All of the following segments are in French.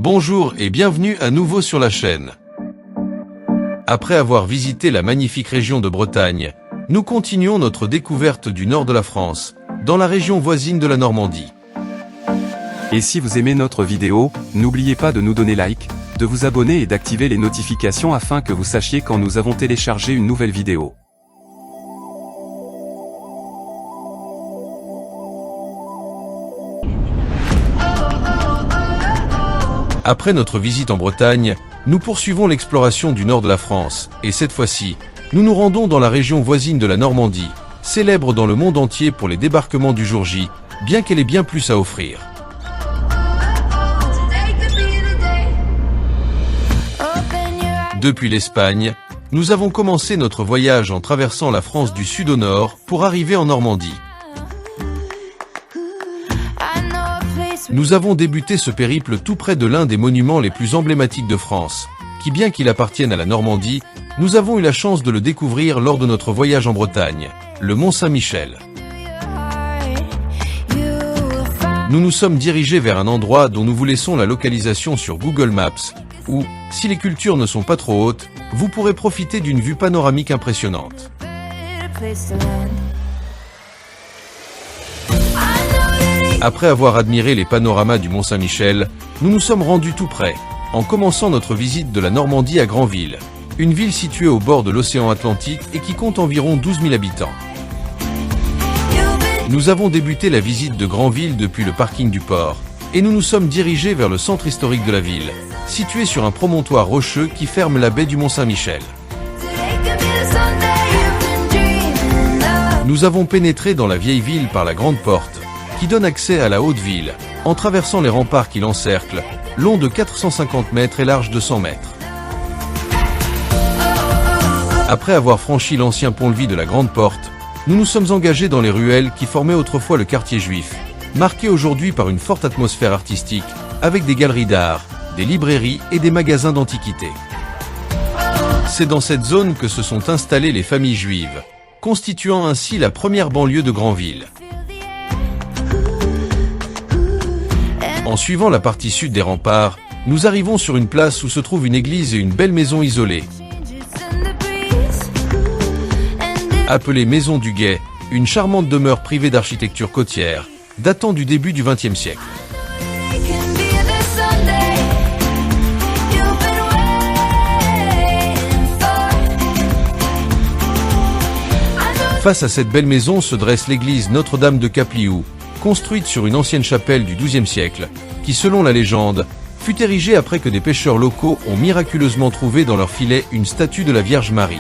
Bonjour et bienvenue à nouveau sur la chaîne. Après avoir visité la magnifique région de Bretagne, nous continuons notre découverte du nord de la France, dans la région voisine de la Normandie. Et si vous aimez notre vidéo, n'oubliez pas de nous donner like, de vous abonner et d'activer les notifications afin que vous sachiez quand nous avons téléchargé une nouvelle vidéo. Après notre visite en Bretagne, nous poursuivons l'exploration du nord de la France, et cette fois-ci, nous nous rendons dans la région voisine de la Normandie, célèbre dans le monde entier pour les débarquements du jour J, bien qu'elle ait bien plus à offrir. Depuis l'Espagne, nous avons commencé notre voyage en traversant la France du sud au nord pour arriver en Normandie. Nous avons débuté ce périple tout près de l'un des monuments les plus emblématiques de France, qui bien qu'il appartienne à la Normandie, nous avons eu la chance de le découvrir lors de notre voyage en Bretagne, le Mont Saint-Michel. Nous nous sommes dirigés vers un endroit dont nous vous laissons la localisation sur Google Maps, où, si les cultures ne sont pas trop hautes, vous pourrez profiter d'une vue panoramique impressionnante. Après avoir admiré les panoramas du Mont Saint-Michel, nous nous sommes rendus tout près, en commençant notre visite de la Normandie à Granville, une ville située au bord de l'océan Atlantique et qui compte environ 12 000 habitants. Nous avons débuté la visite de Granville depuis le parking du port, et nous nous sommes dirigés vers le centre historique de la ville, situé sur un promontoire rocheux qui ferme la baie du Mont Saint-Michel. Nous avons pénétré dans la vieille ville par la grande porte, qui donne accès à la haute ville, en traversant les remparts qui l'encerclent, longs de 450 mètres et larges de 100 mètres. Après avoir franchi l'ancien pont-levis de la Grande Porte, nous nous sommes engagés dans les ruelles qui formaient autrefois le quartier juif, marqué aujourd'hui par une forte atmosphère artistique, avec des galeries d'art, des librairies et des magasins d'antiquités. C'est dans cette zone que se sont installées les familles juives, constituant ainsi la première banlieue de Granville. En suivant la partie sud des remparts, nous arrivons sur une place où se trouve une église et une belle maison isolée. Appelée Maison du Guet, une charmante demeure privée d'architecture côtière, datant du début du XXe siècle. Face à cette belle maison se dresse l'église Notre-Dame de Capliou, construite sur une ancienne chapelle du XIIe siècle, qui selon la légende, fut érigée après que des pêcheurs locaux ont miraculeusement trouvé dans leur filet une statue de la Vierge Marie.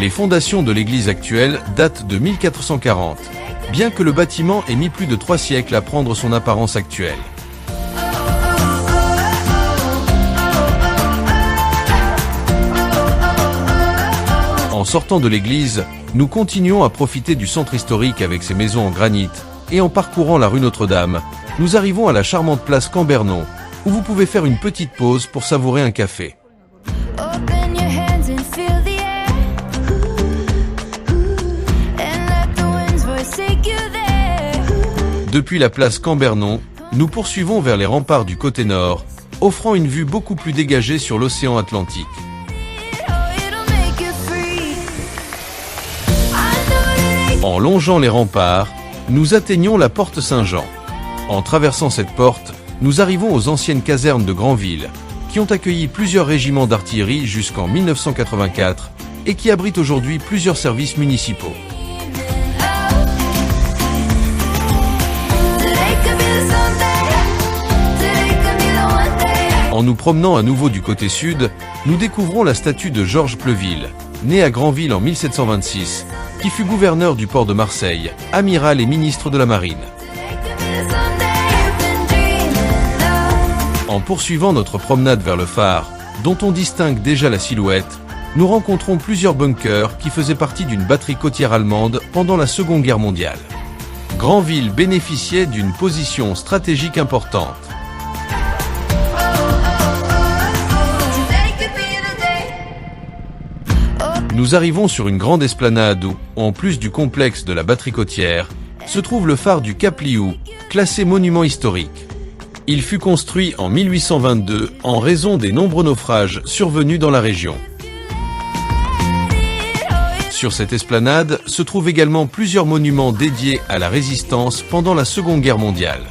Les fondations de l'église actuelle datent de 1440, bien que le bâtiment ait mis plus de 3 siècles à prendre son apparence actuelle. En sortant de l'église, nous continuons à profiter du centre historique avec ses maisons en granit, et en parcourant la rue Notre-Dame, nous arrivons à la charmante place Cambernon, où vous pouvez faire une petite pause pour savourer un café. Depuis la place Cambernon, nous poursuivons vers les remparts du côté nord, offrant une vue beaucoup plus dégagée sur l'océan Atlantique. En longeant les remparts, nous atteignons la porte Saint-Jean. En traversant cette porte, nous arrivons aux anciennes casernes de Granville, qui ont accueilli plusieurs régiments d'artillerie jusqu'en 1984 et qui abritent aujourd'hui plusieurs services municipaux. En nous promenant à nouveau du côté sud, nous découvrons la statue de Georges Pleuville, né à Granville en 1726, qui fut gouverneur du port de Marseille, amiral et ministre de la Marine. En poursuivant notre promenade vers le phare, dont on distingue déjà la silhouette, nous rencontrons plusieurs bunkers qui faisaient partie d'une batterie côtière allemande pendant la Seconde Guerre mondiale. Granville bénéficiait d'une position stratégique importante. Nous arrivons sur une grande esplanade où, en plus du complexe de la batterie côtière, se trouve le phare du Cap Liou, classé monument historique. Il fut construit en 1822 en raison des nombreux naufrages survenus dans la région. Sur cette esplanade se trouvent également plusieurs monuments dédiés à la résistance pendant la Seconde Guerre mondiale.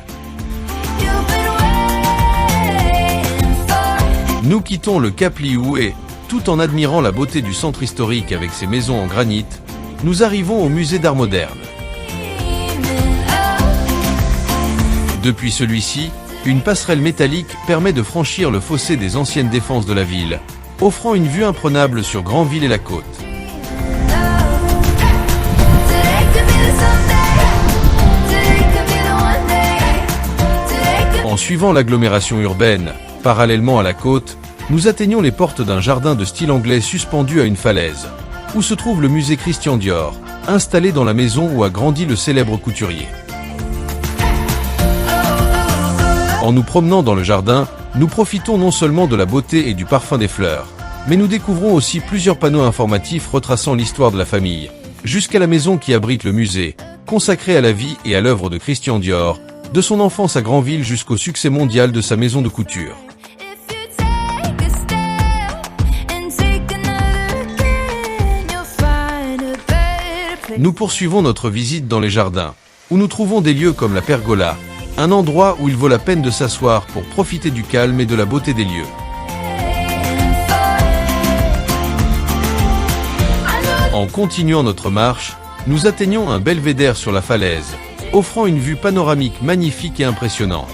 Nous quittons le Cap Liou et, tout en admirant la beauté du centre historique avec ses maisons en granit, nous arrivons au musée d'art moderne. Depuis celui-ci, une passerelle métallique permet de franchir le fossé des anciennes défenses de la ville, offrant une vue imprenable sur Granville et la côte. En suivant l'agglomération urbaine, parallèlement à la côte, nous atteignons les portes d'un jardin de style anglais suspendu à une falaise, où se trouve le musée Christian Dior, installé dans la maison où a grandi le célèbre couturier. En nous promenant dans le jardin, nous profitons non seulement de la beauté et du parfum des fleurs, mais nous découvrons aussi plusieurs panneaux informatifs retraçant l'histoire de la famille, jusqu'à la maison qui abrite le musée, consacrée à la vie et à l'œuvre de Christian Dior, de son enfance à Granville jusqu'au succès mondial de sa maison de couture. Nous poursuivons notre visite dans les jardins, où nous trouvons des lieux comme la pergola, un endroit où il vaut la peine de s'asseoir pour profiter du calme et de la beauté des lieux. En continuant notre marche, nous atteignons un belvédère sur la falaise, offrant une vue panoramique magnifique et impressionnante.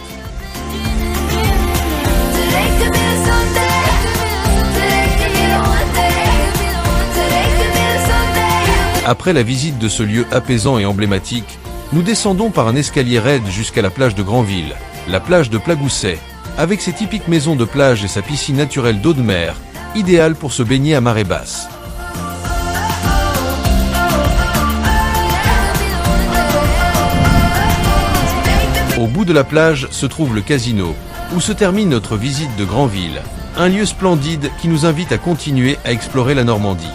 Après la visite de ce lieu apaisant et emblématique, nous descendons par un escalier raide jusqu'à la plage de Granville, la plage de Plagousset, avec ses typiques maisons de plage et sa piscine naturelle d'eau de mer, idéale pour se baigner à marée basse. Au bout de la plage se trouve le casino, où se termine notre visite de Granville, un lieu splendide qui nous invite à continuer à explorer la Normandie.